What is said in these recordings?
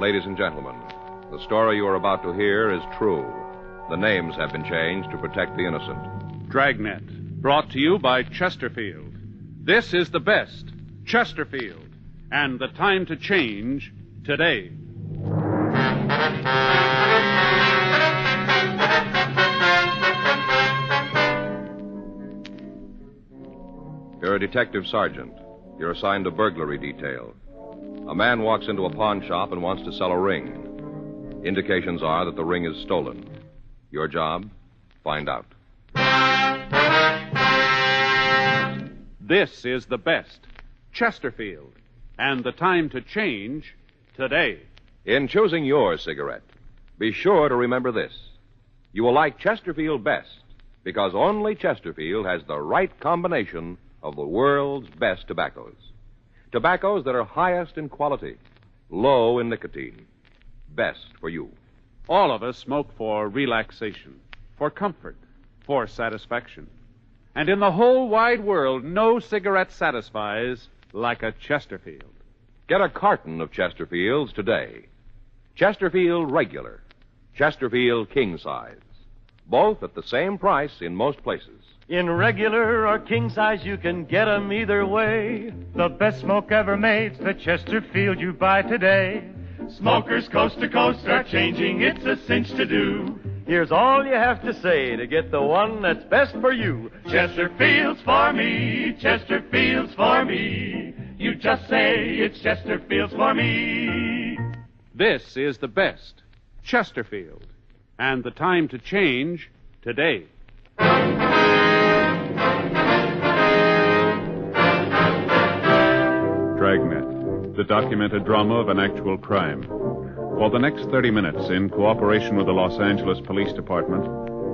ladies and gentlemen, the story you are about to hear is true. The names have been changed to protect the innocent. Dragnet, brought to you by Chesterfield. This is the best, Chesterfield, and the time to change today. You're a detective sergeant. You're assigned to burglary detail. A man walks into a pawn shop and wants to sell a ring. Indications are that the ring is stolen. Your job? Find out. This is the best, Chesterfield, and the time to change today. In choosing your cigarette, be sure to remember this. You will like Chesterfield best because only Chesterfield has the right combination of the world's best tobaccos. Tobaccos that are highest in quality, low in nicotine. Best for you. All of us smoke for relaxation, for comfort, for satisfaction. And in the whole wide world, no cigarette satisfies like a Chesterfield. Get a carton of Chesterfields today. Chesterfield Regular, Chesterfield King Size. Both at the same price in most places. In regular or king size, you can get 'em either way. The best smoke ever made's the Chesterfield you buy today. Smokers coast to coast are changing, it's a cinch to do. Here's all you have to say to get the one that's best for you. Chesterfield's for me, Chesterfield's for me. You just say it's Chesterfield's for me. This is the best, Chesterfield, and the time to change today. Dragnet, the documented drama of an actual crime. For the next 30 minutes, in cooperation with the Los Angeles Police Department,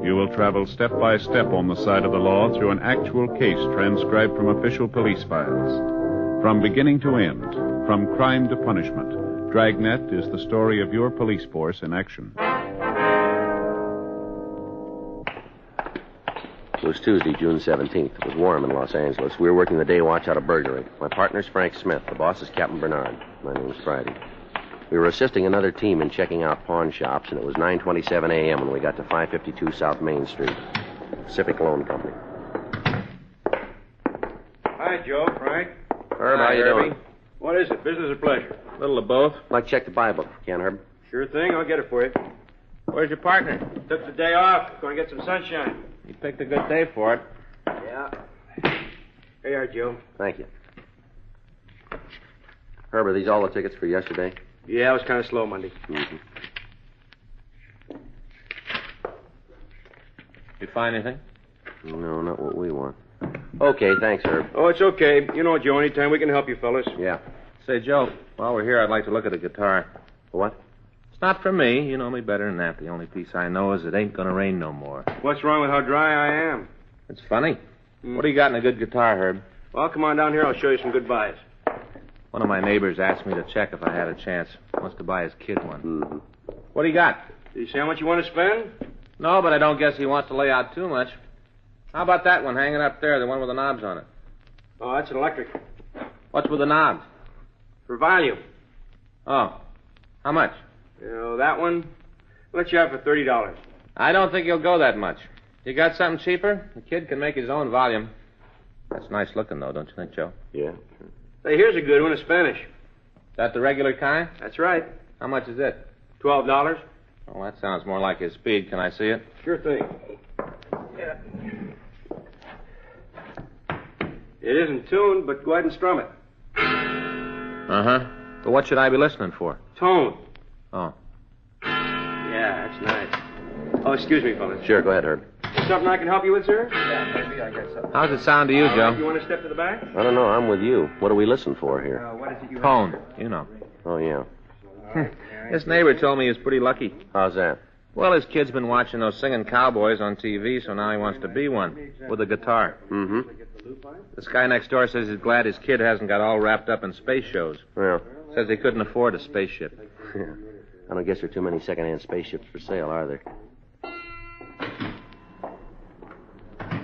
you will travel step by step on the side of the law through an actual case transcribed from official police files. From beginning to end, from crime to punishment, Dragnet is the story of your police force in action. It was Tuesday, June 17th. It was warm in Los Angeles. We were working the day watch out of burglary. My partner's Frank Smith. The boss is Captain Bernard. My name's Friday. We were assisting another team in checking out pawn shops, and it was 9:27 a.m. when we got to 552 South Main Street. Pacific Loan Company. Hi, Joe, Frank. Herb, how you doing? What is it, business or pleasure? A little of both. I'd like to check the Bible. Can, Herb? Sure thing, I'll get it for you. Where's your partner? Took the day off, going to get some sunshine. You picked a good day for it. Yeah. Here you are, Joe. Thank you. Herb, are these all the tickets for yesterday? Yeah, it was kind of slow Monday. Mm-hmm. You find anything? No, not what we want. Okay, thanks, Herb. Oh, it's okay. You know, Joe, anytime we can help you fellas. Yeah. Say, Joe, while we're here, I'd like to look at a guitar. What? It's not for me. You know me better than that. The only piece I know is it ain't gonna rain no more. What's wrong with how dry I am? It's funny. What do you got in a good guitar, Herb? Well, come on down here. I'll show you some good buys. One of my neighbors asked me to check if I had a chance. Wants to buy his kid one. Mm-hmm. What do you got? Did you say how much you want to spend? No, but I don't guess he wants to lay out too much. How about that one hanging up there, the one with the knobs on it? Oh, that's an electric. What's with the knobs? For volume. Oh. How much? You know, that one, I'll let you have for $30. I don't think he'll go that much. You got something cheaper? The kid can make his own volume. That's nice looking, though, don't you think, Joe? Yeah. Hey, here's a good one, a Spanish. That the regular kind? That's right. How much is it? $12. Oh, that sounds more like his speed. Can I see it? Sure thing. Yeah. It isn't tuned, but go ahead and strum it. Uh-huh. But what should I be listening for? Tone. Oh. Yeah, that's nice. Oh, excuse me, fellas. Sure, go ahead, Herb. Is something I can help you with, sir? Yeah, maybe I guess so. How's it sound to you, Joe? You want to step to the back? I don't know. I'm with you. What do we listen for here? What is it you Tone, you know. Oh, yeah. This neighbor told me he's pretty lucky. How's that? Well, his kid's been watching those singing cowboys on TV, so now he wants to be one with a guitar. Mm-hmm. This guy next door says he's glad his kid hasn't got all wrapped up in space shows. Well, Says he couldn't afford a spaceship. I don't guess there are too many second-hand spaceships for sale, are there?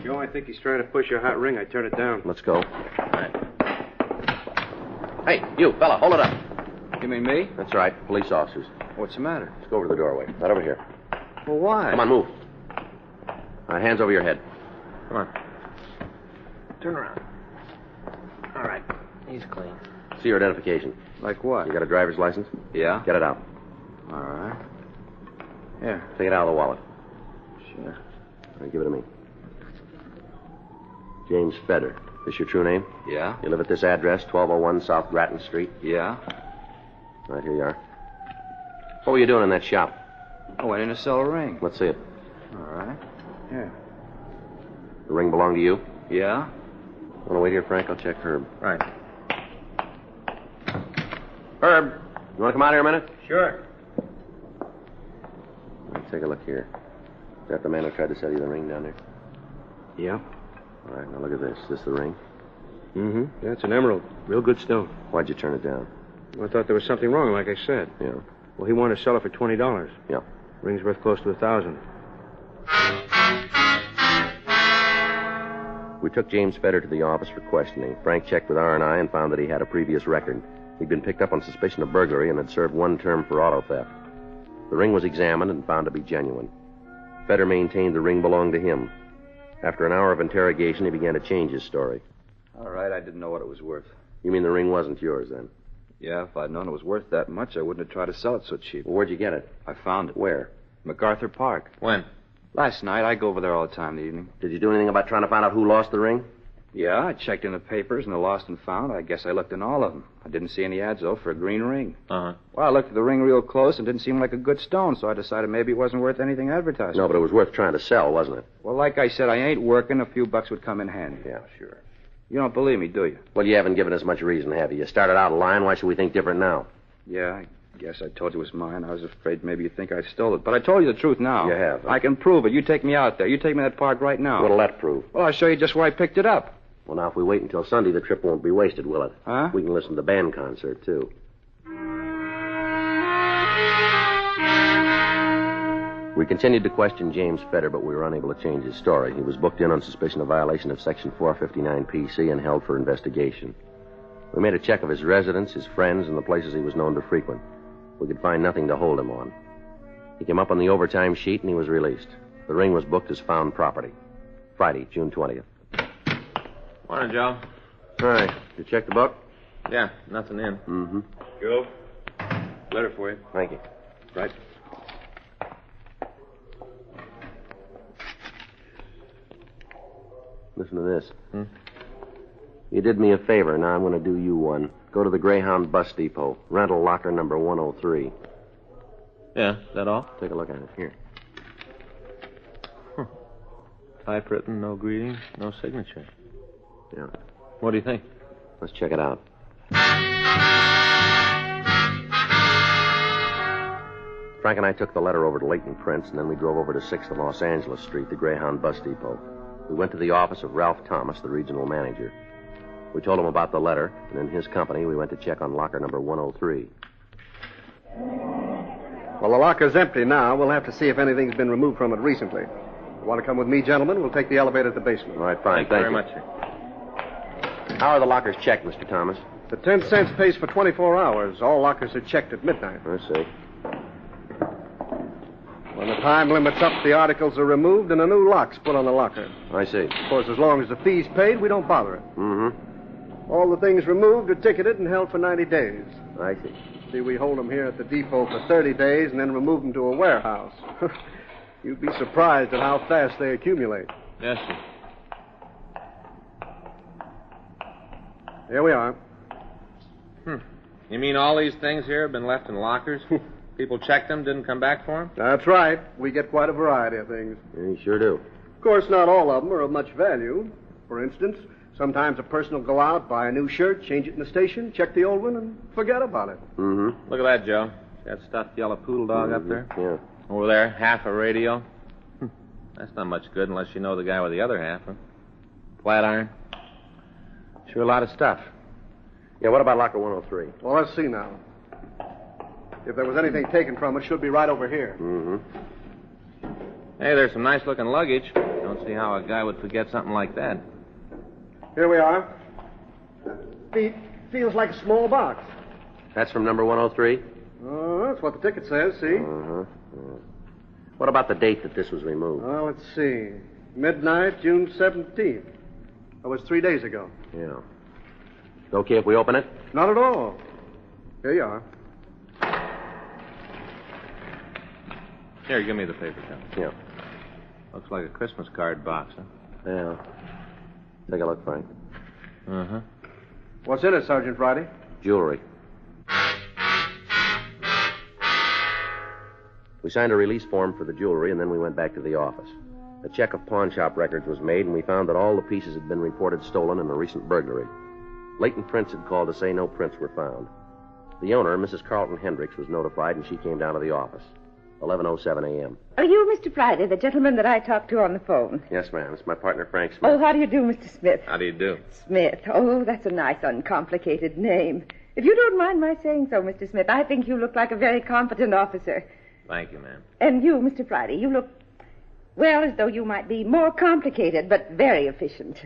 Joe, I think he's trying to push your hot ring. I turn it down. Let's go. All right. Hey, you, fella, hold it up. You mean me? That's right, police officers. What's the matter? Let's go over to the doorway. Right over here. Well, why? Come on, move. All right, hands over your head. Come on. Turn around. All right. He's clean. See your identification. Like what? You got a driver's license? Yeah. Get it out. All right. Here. Take it out of the wallet. Sure. All right, give it to me. James Feder. This your true name? Yeah. You live at this address, 1201 South Grattan Street? Yeah. Right, here you are. What were you doing in that shop? I went in to sell a ring. Let's see it. All right. Here. The ring belong to you? Yeah. Want to wait here, Frank? I'll check Herb. Right. Herb, you want to come out here a minute? Sure. Let's take a look here. Is that the man who tried to sell you the ring down there? Yeah. All right, now look at this. Is this the ring? Mm-hmm. Yeah, it's an emerald. Real good stone. Why'd you turn it down? I thought there was something wrong, like I said. Yeah. Well, he wanted to sell it for $20. Yeah. Ring's worth close to $1,000. We took James Feder to the office for questioning. Frank checked with R&I and found that he had a previous record. He'd been picked up on suspicion of burglary and had served one term for auto theft. The ring was examined and found to be genuine. Feder maintained the ring belonged to him. After an hour of interrogation, he began to change his story. All right, I didn't know what it was worth. You mean the ring wasn't yours, then? Yeah, if I'd known it was worth that much, I wouldn't have tried to sell it so cheap. Well, where'd you get it? I found it. Where? MacArthur Park. When? Last night. I go over there all the time in the evening. Did you do anything about trying to find out who lost the ring? Yeah, I checked in the papers and the lost and found. I guess I looked in all of them. I didn't see any ads, though, for a green ring. Uh-huh. Well, I looked at the ring real close and didn't seem like a good stone, so I decided maybe it wasn't worth anything advertised. No, but it was worth trying to sell, wasn't it? Well, like I said, I ain't working. A few bucks would come in handy. Yeah, sure. You don't believe me, do you? Well, you haven't given us much reason, have you? You started out lying. Why should we think different now? Yeah, I guess I told you it was mine. I was afraid maybe you'd think I stole it. But I told you the truth now. You have, huh? I can prove it. You take me out there. You take me to that park right now. What'll that prove? Well, I'll show you just where I picked it up. Well, now, if we wait until Sunday, the trip won't be wasted, will it? Huh? We can listen to the band concert, too. We continued to question James Feder, but we were unable to change his story. He was booked in on suspicion of violation of Section 459 PC and held for investigation. We made a check of his residence, his friends, and the places he was known to frequent. We could find nothing to hold him on. He came up on the overtime sheet, and he was released. The ring was booked as found property. Friday, June 20th. Morning, Joe. All right. You check the book? Yeah, nothing in. Mm-hmm. Joe, letter for you. Thank you. Right. Listen to this. You did me a favor. Now I'm going to do you one. Go to the Greyhound bus depot. Rental locker number 103. Yeah, is that all? Take a look at it. Here. Typewritten, no greeting, no signature. Yeah. What do you think? Let's check it out. Frank and I took the letter over to Leighton Prince, and then we drove over to 6th and Los Angeles Street, the Greyhound bus depot. We went to the office of Ralph Thomas, the regional manager. We told him about the letter, and in his company, we went to check on locker number 103. Well, the locker's empty now. We'll have to see if anything's been removed from it recently. You want to come with me, gentlemen? We'll take the elevator to the basement. All right, fine. Thank you very much, sir. How are the lockers checked, Mr. Thomas? The 10 cents pays for 24 hours. All lockers are checked at midnight. I see. When the time limit's up, the articles are removed and a new lock's put on the locker. I see. Of course, as long as the fee's paid, we don't bother it. Mm-hmm. All the things removed are ticketed and held for 90 days. I see. See, we hold them here at the depot for 30 days and then remove them to a warehouse. You'd be surprised at how fast they accumulate. Yes, sir. Here we are. You mean all these things here have been left in lockers? People checked them, didn't come back for them? That's right. We get quite a variety of things. Yeah, you sure do. Of course, not all of them are of much value. For instance, sometimes a person will go out, buy a new shirt, change it in the station, check the old one, and forget about it. Mm-hmm. Look at that, Joe. See that stuffed yellow poodle dog up there? Yeah. Over there, half a radio. That's not much good unless you know the guy with the other half, huh? Flat iron. Sure a lot of stuff. Yeah, what about locker 103? Well, let's see now. If there was anything taken from it, it should be right over here. Mm-hmm. Hey, there's some nice-looking luggage. Don't see how a guy would forget something like that. Here we are. Feels like a small box. That's from number 103? That's what the ticket says, see? Uh-huh. Yeah. What about the date that this was removed? Well, let's see. Midnight, June 17th. That was 3 days ago. Yeah. It's okay if we open it? Not at all. Here you are. Here, give me the paper, Tom. Yeah. Looks like a Christmas card box, huh? Yeah. Take a look, Frank. Uh-huh. What's in it, Sergeant Friday? Jewelry. We signed a release form for the jewelry, and then we went back to the office. A check of pawn shop records was made, and we found that all the pieces had been reported stolen in a recent burglary. Leighton Prince had called to say no prints were found. The owner, Mrs. Carlton Hendricks, was notified, and she came down to the office. 11:07 a.m. Are you Mr. Friday, the gentleman that I talked to on the phone? Yes, ma'am. It's my partner, Frank Smith. Oh, how do you do, Mr. Smith? How do you do? Smith. Oh, that's a nice, uncomplicated name. If you don't mind my saying so, Mr. Smith, I think you look like a very competent officer. Thank you, ma'am. And you, Mr. Friday, you look, well, as though you might be more complicated, but very efficient.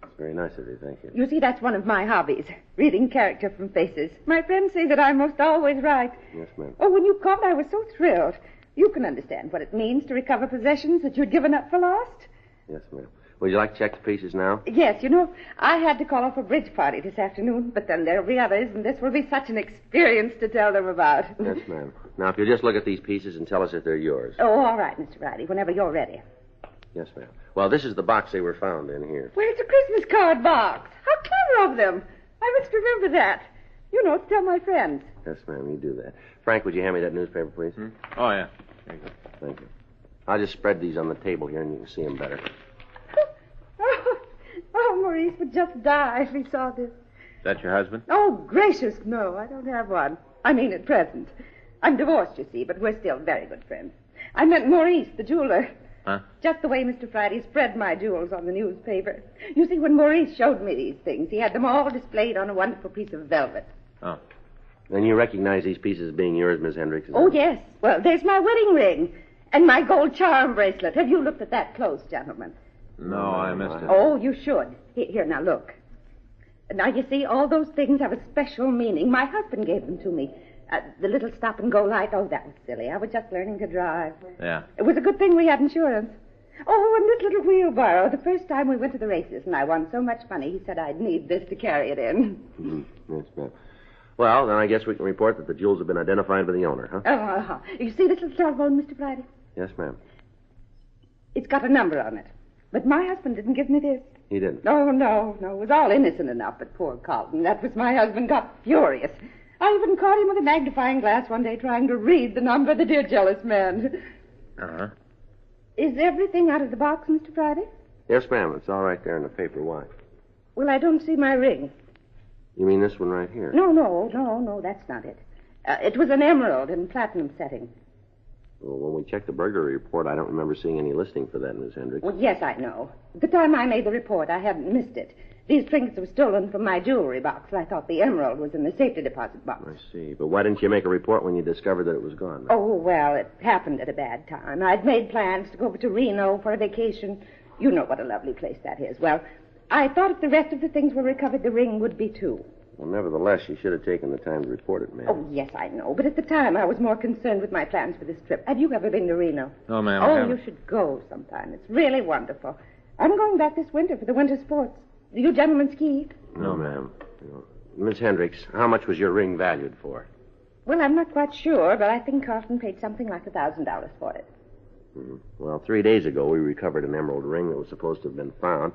That's very nice of you, thank you. You see, that's one of my hobbies, reading character from faces. My friends say that I'm most always right. Yes, ma'am. Oh, when you called, I was so thrilled. You can understand what it means to recover possessions that you'd given up for lost? Yes, ma'am. Would you like to check the pieces now? Yes, you know, I had to call off a bridge party this afternoon, but then there'll be others, and this will be such an experience to tell them about. Yes, ma'am. Now, if you'll just look at these pieces and tell us if they're yours. Oh, all right, Mr. Friday, whenever you're ready. Yes, ma'am. Well, this is the box they were found in here. Well, it's a Christmas card box. How clever of them. I must remember that. You know, to tell my friends. Yes, ma'am, you do that. Frank, would you hand me that newspaper, please? Oh, yeah. There you go. Thank you. I'll just spread these on the table here and you can see them better. Oh, Maurice would just die if he saw this. Is that your husband? Oh, gracious, no, I don't have one. I mean, at present. I'm divorced, you see, but we're still very good friends. I meant Maurice, the jeweler. Huh? Just the way Mr. Friday spread my jewels on the newspaper. You see, when Maurice showed me these things, he had them all displayed on a wonderful piece of velvet. Oh. Then you recognize these pieces as being yours, Miss Hendricks? Oh, yes. Well, there's my wedding ring and my gold charm bracelet. Have you looked at that close, gentlemen? No, I missed it. Oh, you should. Here, now look. Now, you see, all those things have a special meaning. My husband gave them to me. The little stop-and-go light, oh, that was silly. I was just learning to drive. Yeah. It was a good thing we had insurance. Oh, and this little wheelbarrow. The first time we went to the races and I won so much money, he said I'd need this to carry it in. Yes, ma'am. Well, then I guess we can report that the jewels have been identified by the owner, huh? Oh, you see this little telephone, Mr. Friday? Yes, ma'am. It's got a number on it. But my husband didn't give me this. He didn't? No. It was all innocent enough, but poor Carlton. That was my husband got furious. I even caught him with a magnifying glass one day trying to read the number, the dear jealous man. Uh-huh. Is everything out of the box, Mr. Friday? Yes, ma'am. It's all right there in the paper. Why? Well, I don't see my ring. You mean this one right here? No, that's not it. It was an emerald in platinum setting. Well, when we checked the burglary report, I don't remember seeing any listing for that, Miss Hendricks. Well, yes, I know. The time I made the report, I hadn't missed it. These trinkets were stolen from my jewelry box, and I thought the emerald was in the safety deposit box. I see. But why didn't you make a report when you discovered that it was gone? Oh, well, it happened at a bad time. I'd made plans to go over to Reno for a vacation. You know what a lovely place that is. Well, I thought if the rest of the things were recovered, the ring would be too. Well, nevertheless, you should have taken the time to report it, ma'am. Oh, yes, I know. But at the time, I was more concerned with my plans for this trip. Have you ever been to Reno? No, ma'am. I Oh, haven't. you should go sometime. It's really wonderful. I'm going back this winter for the winter sports. Do you gentlemen ski? No, ma'am. No. Miss Hendricks, how much was your ring valued for? Well, I'm not quite sure, but I think Carlton paid something like $1,000 for it. Well, 3 days ago, we recovered an emerald ring that was supposed to have been found.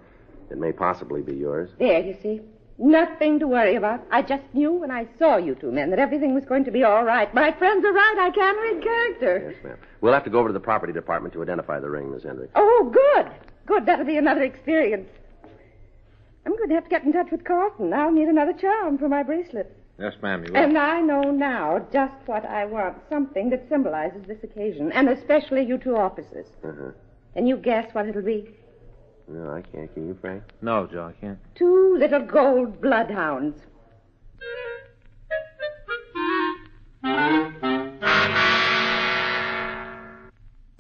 It may possibly be yours. There, you see. Nothing to worry about. I just knew when I saw you two men that everything was going to be all right. My friends are right. I can read character. Yes, ma'am. We'll have to go over to the property department to identify the ring, Miss Hendricks. Oh, good. Good. That'll be another experience. I'm going to have to get in touch with Carlton. I'll need another charm for my bracelet. Yes, ma'am, you will. And I know now just what I want. Something that symbolizes this occasion. And especially you two officers. Uh-huh. Can you guess what it'll be? No, I can't. Can you, Frank? No, Joe, I can't. 2 little gold bloodhounds.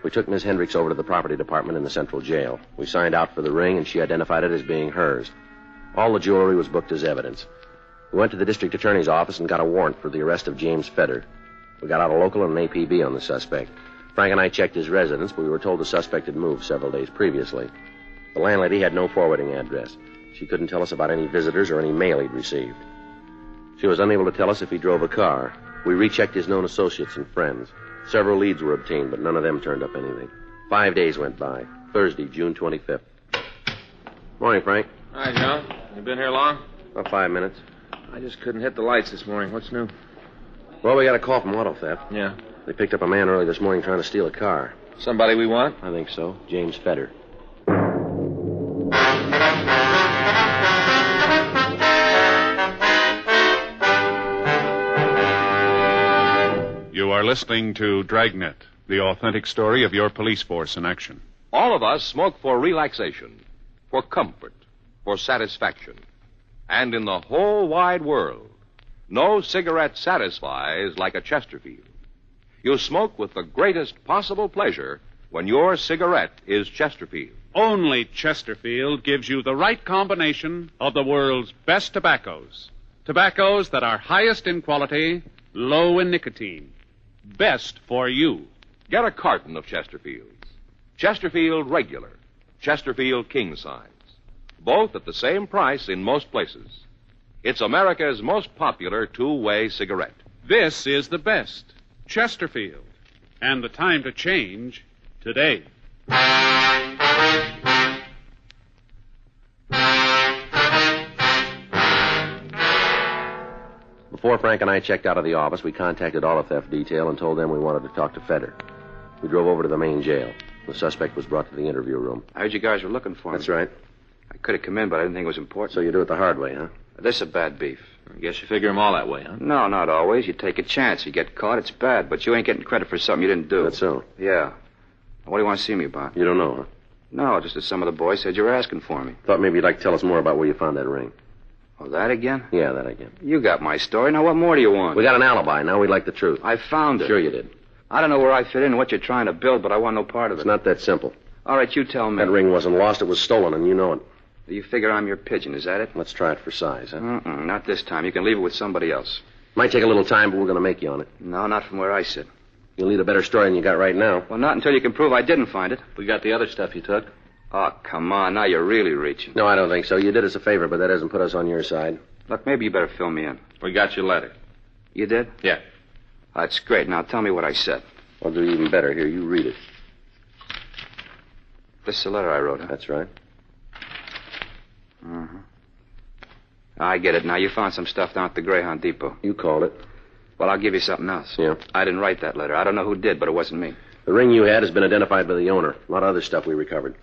We took Miss Hendricks over to the property department in the central jail. We signed out for the ring, and she identified it as being hers. All the jewelry was booked as evidence. We went to the district attorney's office and got a warrant for the arrest of James Fedder. We got out a local and an APB on the suspect. Frank and I checked his residence, but we were told the suspect had moved several days previously. The landlady had no forwarding address. She couldn't tell us about any visitors or any mail he'd received. She was unable to tell us if he drove a car. We rechecked his known associates and friends. Several leads were obtained, but none of them turned up anything. 5 days went by. Thursday, June 25th. Morning, Frank. Hi, Joe. You been here long? About 5 minutes. I just couldn't hit the lights this morning. What's new? Well, we got a call from auto theft. Yeah. They picked up a man early this morning trying to steal a car. Somebody we want? I think so. James Fedder. You are listening to Dragnet, the authentic story of your police force in action. All of us smoke for relaxation, for comfort, for satisfaction. And in the whole wide world, no cigarette satisfies like a Chesterfield. You smoke with the greatest possible pleasure when your cigarette is Chesterfield. Only Chesterfield gives you the right combination of the world's best tobaccos. Tobaccos that are highest in quality, low in nicotine. Best for you. Get a carton of Chesterfields. Chesterfield Regular, Chesterfield King Size. Both at the same price in most places. It's America's most popular two-way cigarette. This is the best. Chesterfield. And the time to change, today. Before Frank and I checked out of the office, we contacted auto theft detail and told them we wanted to talk to Fedder. We drove over to the main jail. The suspect was brought to the interview room. I heard you guys were looking for him. That's right. I could have come in, but I didn't think it was important. So you do it the hard way, huh? This is a bad beef. I guess you figure them all that way, huh? No, not always. You take a chance. You get caught, it's bad. But you ain't getting credit for something you didn't do. That's so. Yeah. What do you want to see me about? You don't know, huh? No, just that some of the boys said you were asking for me. Thought maybe you'd like to tell us more about where you found that ring. Oh, that again? Yeah, that again. You got my story. Now, what more do you want? We got an alibi. Now we'd like the truth. I found it. Sure you did. I don't know where I fit in and what you're trying to build, but I want no part of it. It's not that simple. All right, you tell me. That ring wasn't lost. It was stolen, and you know it. You figure I'm your pigeon, is that it? Let's try it for size, huh? Not this time. You can leave it with somebody else. Might take a little time, but we're going to make you on it. No, not from where I sit. You'll need a better story than you got right now. Well, not until you can prove I didn't find it. We got the other stuff you took. Oh, come on. Now you're really reaching. No, I don't think so. You did us a favor, but that doesn't put us on your side. Look, maybe you better fill me in. We got your letter. You did? Yeah. That's great. Now tell me what I said. I'll do even better. Here, you read it. This is the letter I wrote, huh? That's right. I get it now. You found some stuff down at the Greyhound Depot. You called it. Well, I'll give you something else. Yeah? I didn't write that letter. I don't know who did, but it wasn't me. The ring you had has been identified by the owner. A lot of other stuff we recovered.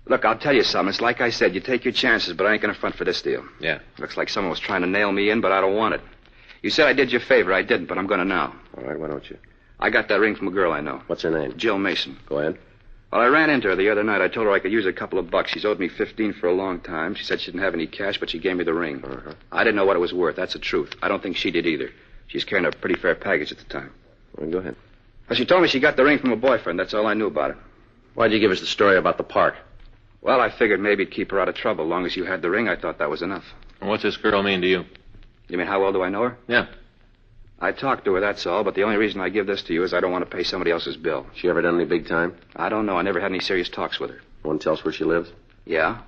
Look, I'll tell you something. It's like I said. You take your chances, but I ain't going to front for this deal. Yeah. Looks like someone was trying to nail me in, but I don't want it. You said I did you a favor. I didn't, but I'm going to now. All right, why don't you? I got that ring from a girl I know. What's her name? Jill Mason. Go ahead. Well, I ran into her the other night. I told her I could use a couple of bucks. She's owed me $15 for a long time. She said she didn't have any cash, but she gave me the ring. Uh-huh. I didn't know what it was worth. That's the truth. I don't think she did either. She was carrying a pretty fair package at the time. Well, go ahead. Well, she told me she got the ring from a boyfriend. That's all I knew about it. Why'd you give us the story about the park? Well, I figured maybe it'd keep her out of trouble. As long as you had the ring, I thought that was enough. And what's this girl mean to you? You mean how well do I know her? Yeah. I talked to her, that's all, but the only reason I give this to you is I don't want to pay somebody else's bill. She ever done any big time? I don't know. I never had any serious talks with her. Want to tell us where she lives? Yeah.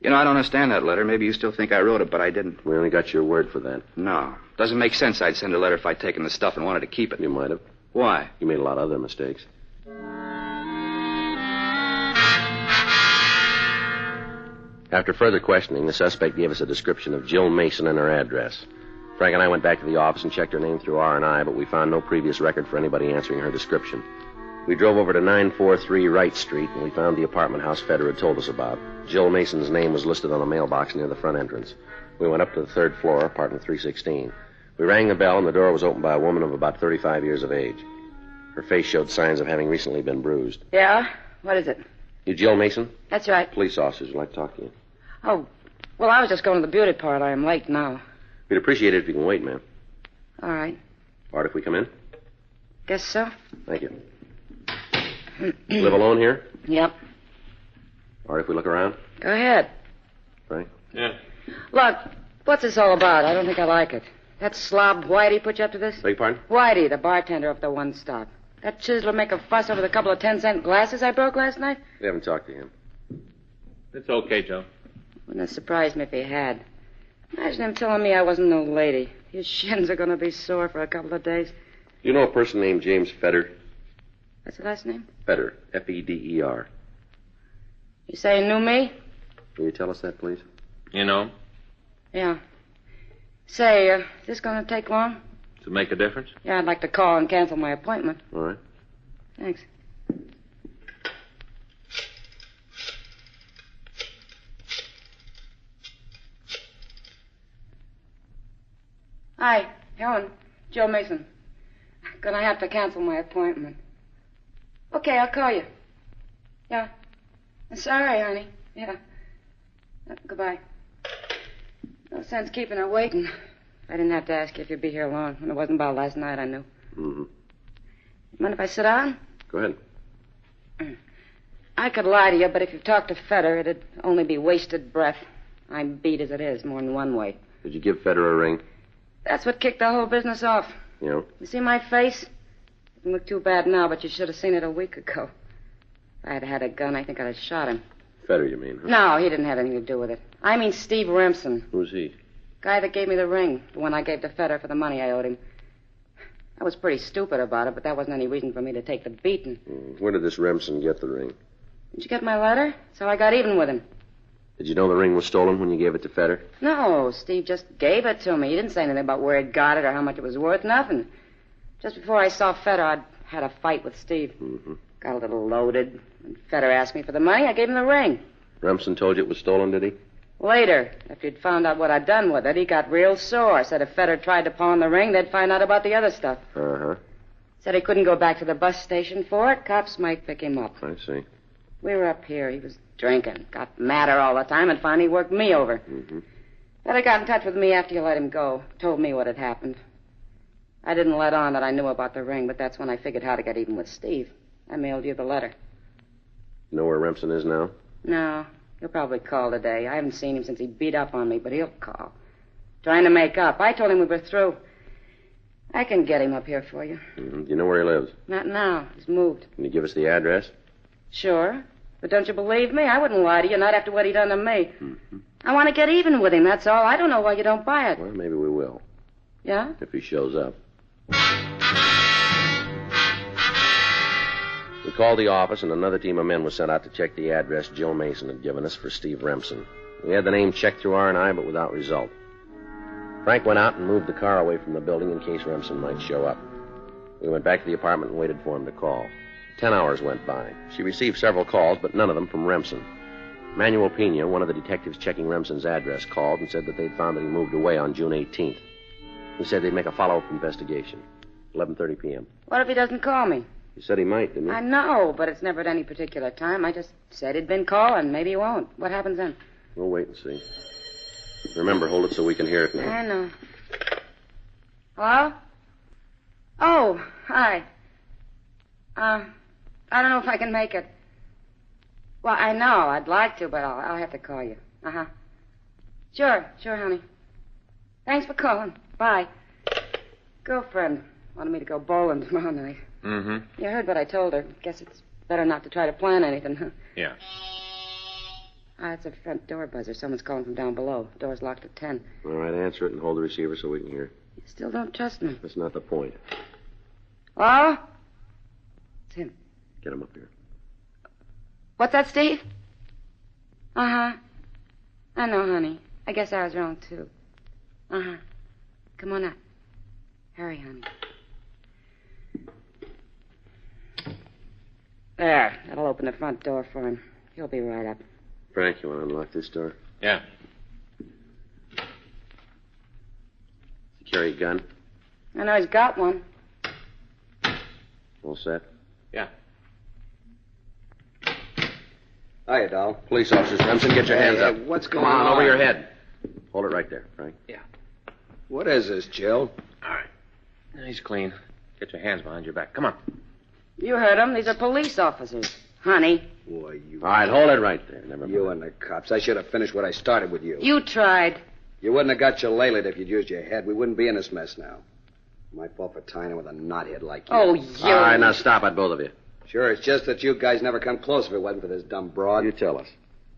You know, I don't understand that letter. Maybe you still think I wrote it, but I didn't. We only got your word for that. No. Doesn't make sense I'd send a letter if I'd taken the stuff and wanted to keep it. You might have. Why? You made a lot of other mistakes. After further questioning, the suspect gave us a description of Jill Mason and her address. Frank and I went back to the office and checked her name through R&I, but we found no previous record for anybody answering her description. We drove over to 943 Wright Street, and we found the apartment house Fedder had told us about. Jill Mason's name was listed on a mailbox near the front entrance. We went up to the third floor, apartment 316. We rang the bell, and the door was opened by a woman of about 35 years of age. Her face showed signs of having recently been bruised. Yeah? What is it? You Jill Mason? That's right. Police officers would like to talk to you. Oh, well, I was just going to the beauty parlor. I'm late now. We'd appreciate it if you can wait, ma'am. All right. All right, if we come in? Guess so. Thank you. Live alone here? Yep. All right, if we look around? Go ahead. Frank? Yeah. Look, What's this all about? I don't think I like it. That slob Whitey put you up to this? Beg your pardon? Whitey, the bartender of the One Stop. That chiseler make a fuss over the couple of 10-cent glasses I broke last night? We haven't talked to him. It's okay, Joe. Wouldn't have surprised me if he had. Imagine him telling me I wasn't no lady. His shins are going to be sore for a couple of days. You know a person named James Feder? What's the last name? Feder. Feder. You say he knew me? Can you tell us that, please? You know, Yeah. Say, is this going to take long? to make a difference? Yeah, I'd like to call and cancel my appointment. All right. Thanks. Hi, Helen. Joe Mason. Gonna have to cancel my appointment. Okay, I'll call you. Yeah. Sorry, honey. Yeah. Goodbye. No sense keeping her waiting. I didn't have to ask you if you'd be here long. When it wasn't about last night, I knew. Mm-hmm. Mind if I sit down? Go ahead. I could lie to you, but if you talked to Feder, it'd only be wasted breath. I'm beat as it is, more than one way. Did you give Feder a ring? That's what kicked the whole business off. Yeah. You see my face? It doesn't look too bad now, but you should have seen it a week ago. If I had had a gun, I think I'd have shot him. Feder, you mean? Huh? No, he didn't have anything to do with it. I mean Steve Remsen. Who's he? Guy that gave me the ring, the one I gave to Feder for the money I owed him. I was pretty stupid about it, but that wasn't any reason for me to take the beating. Where did this Remsen get the ring? Did you get my letter? So I got even with him. Did you know the ring was stolen when you gave it to Feder? No, Steve just gave it to me. He didn't say anything about where he'd got it or how much it was worth, nothing. Just before I saw Feder, I'd had a fight with Steve. Mm-hmm. Got a little loaded. When Feder asked me for the money, I gave him the ring. Remsen told you it was stolen, did he? Later, after he'd found out what I'd done with it, he got real sore. Said if Feder tried to pawn the ring, they'd find out about the other stuff. Uh-huh. Said he couldn't go back to the bus station for it. Cops might pick him up. I see. We were up here. He was drinking. Got madder all the time and finally worked me over. Mm-hmm. Feder got in touch with me after you let him go. Told me what had happened. I didn't let on that I knew about the ring, but that's when I figured how to get even with Steve. I mailed you the letter. You know where Remsen is now? No. He'll probably call today. I haven't seen him since he beat up on me, but he'll call. Trying to make up. I told him we were through. I can get him up here for you. Mm-hmm. Do you know where he lives? Not now. He's moved. Can you give us the address? Sure. But don't you believe me? I wouldn't lie to you, not after what he done to me. Mm-hmm. I want to get even with him, that's all. I don't know why you don't buy it. Well, maybe we will. Yeah? If he shows up. We called the office, and another team of men was sent out to check the address Joe Mason had given us for Steve Remsen. We had the name checked through R&I, but without result. Frank went out and moved the car away from the building in case Remsen might show up. We went back to the apartment and waited for him to call. 10 hours went by. She received several calls, but none of them from Remsen. Manuel Pena, one of the detectives checking Remsen's address, called and said that they'd found that he moved away on June 18th. He said they'd make a follow-up investigation. 11:30 p.m. What if he doesn't call me? He said he might, didn't he? I know, but it's never at any particular time. I just said he'd been calling. Maybe he won't. What happens then? We'll wait and see. Remember, hold it so we can hear it now. I know. Hello? Oh, hi. I don't know if I can make it. Well, I know. I'd like to, but I'll have to call you. Uh-huh. Sure, honey. Thanks for calling. Bye. Girlfriend wanted me to go bowling tomorrow night. Mm-hmm. You heard what I told her. Guess it's better not to try to plan anything, huh? Yeah. It's a front door buzzer. Someone's calling from down below. Door's locked at 10. All right, answer it and hold the receiver so we can hear. You still don't trust me. That's not the point. Hello? It's him. Get him up here. What's that, Steve? Uh-huh. I know, honey. I guess I was wrong, too. Uh-huh. Come on up. Hurry, honey. There. That'll open the front door for him. He'll be right up. Frank, you want to unlock this door? Yeah. Does he carry a gun? I know he's got one. All set? Yeah. Hiya, doll. Police officers, Remsen, get your hands up. What's Come going on, on? over your head. Hold it right there, Frank. What is this, Jill? All right. Now, he's clean. Get your hands behind your back. Come on. You heard him. These are police officers. Honey. Boy, you... All right, hold it right there. Never mind. You and the cops. I should have finished what I started with you. You tried. You wouldn't have got your laylet if you'd used your head. We wouldn't be in this mess now. My fault for tying in with a knothead like you. Oh, you... All right, now stop it, both of you. Sure, it's just that you guys never come close if it wasn't for this dumb broad. You tell us.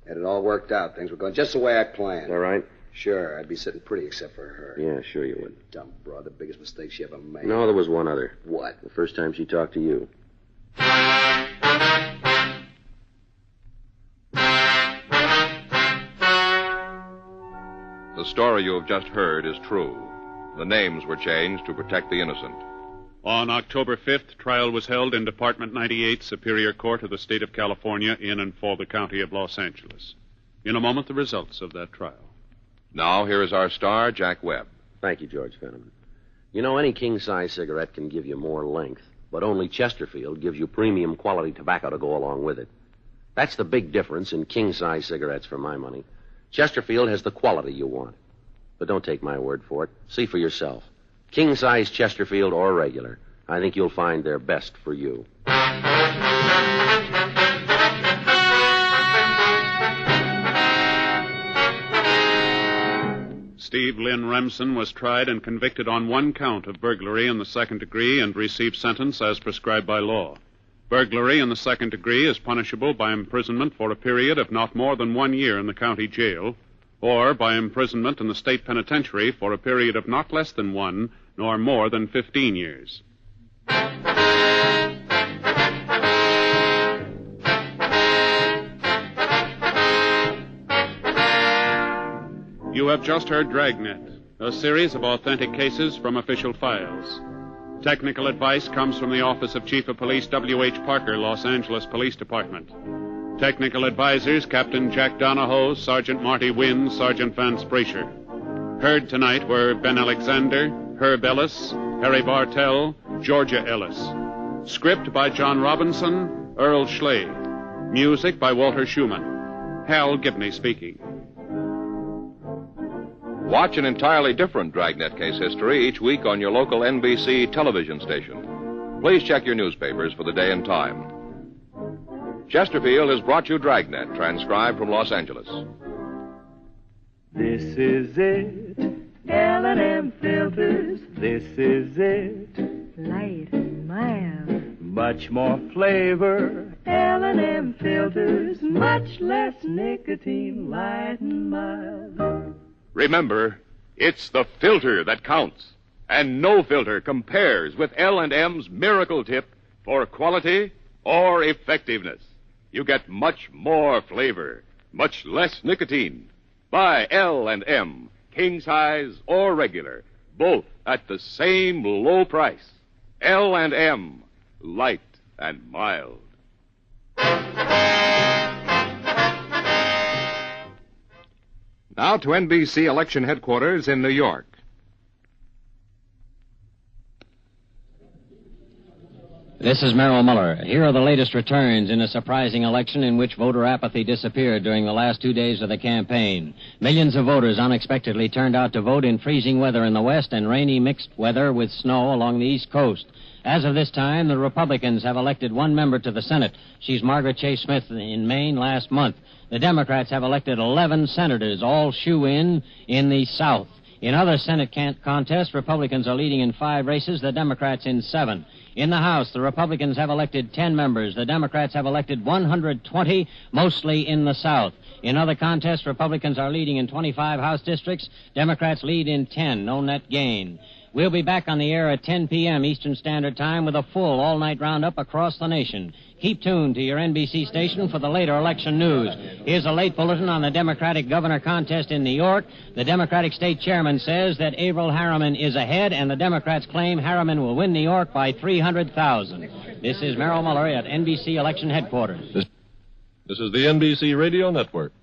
Had it all worked out. Things were going just the way I planned. All right? Sure, I'd be sitting pretty except for her. Yeah, sure you would. Dumb broad, the biggest mistake she ever made. No, there was one other. What? The first time she talked to you. The story you have just heard is true. The names were changed to protect the innocent. On October 5th, trial was held in Department 98, Superior Court of the State of California, in and for the County of Los Angeles. In a moment, the results of that trial. Now, here is our star, Jack Webb. Thank you, George Fenneman. You know, any king-size cigarette can give you more length, but only Chesterfield gives you premium quality tobacco to go along with it. That's the big difference in king-size cigarettes for my money. Chesterfield has the quality you want. But don't take my word for it. See for yourself. King-size Chesterfield or regular. I think you'll find they're best for you. Steve Lynn Remsen was tried and convicted on one count of burglary in the second degree and received sentence as prescribed by law. Burglary in the second degree is punishable by imprisonment for a period of not more than 1 year in the county jail, or by imprisonment in the state penitentiary for a period of not less than 1 nor more than 15 years. You have just heard Dragnet, a series of authentic cases from official files. Technical advice comes from the Office of Chief of Police W.H. Parker, Los Angeles Police Department. Technical advisors, Captain Jack Donahoe, Sergeant Marty Wynn, Sergeant Vance Brasher. Heard tonight were Ben Alexander, Herb Ellis, Harry Bartell, Georgia Ellis. Script by John Robinson, Earl Schley. Music by Walter Schumann. Hal Gibney speaking. Watch an entirely different Dragnet case history each week on your local NBC television station. Please check your newspapers for the day and time. Chesterfield has brought you Dragnet, transcribed from Los Angeles. This is it, L&M filters. This is it, light and mild. Much more flavor, L&M filters. Much less nicotine, light and mild. Remember, it's the filter that counts. And no filter compares with L&M's Miracle Tip for quality or effectiveness. You get much more flavor, much less nicotine. Buy L&M, king size or regular, both at the same low price. L&M, light and mild. Now to NBC election headquarters in New York. This is Merrill Miller. Here are the latest returns in a surprising election in which voter apathy disappeared during the last 2 days of the campaign. Millions of voters unexpectedly turned out to vote in freezing weather in the west and rainy mixed weather with snow along the east coast. As of this time, the Republicans have elected one member to the Senate. She's Margaret Chase Smith in Maine last month. The Democrats have elected 11 senators, all shoe-in the South. In other Senate contests, Republicans are leading in 5 races, the Democrats in 7. In the House, the Republicans have elected 10 members. The Democrats have elected 120, mostly in the South. In other contests, Republicans are leading in 25 House districts. Democrats lead in 10, no net gain. We'll be back on the air at 10 p.m. Eastern Standard Time with a full all-night roundup across the nation. Keep tuned to your NBC station for the later election news. Here's a late bulletin on the Democratic governor contest in New York. The Democratic state chairman says that Averell Harriman is ahead, and the Democrats claim Harriman will win New York by 300,000. This is Merrill Muller at NBC Election Headquarters. This is the NBC Radio Network.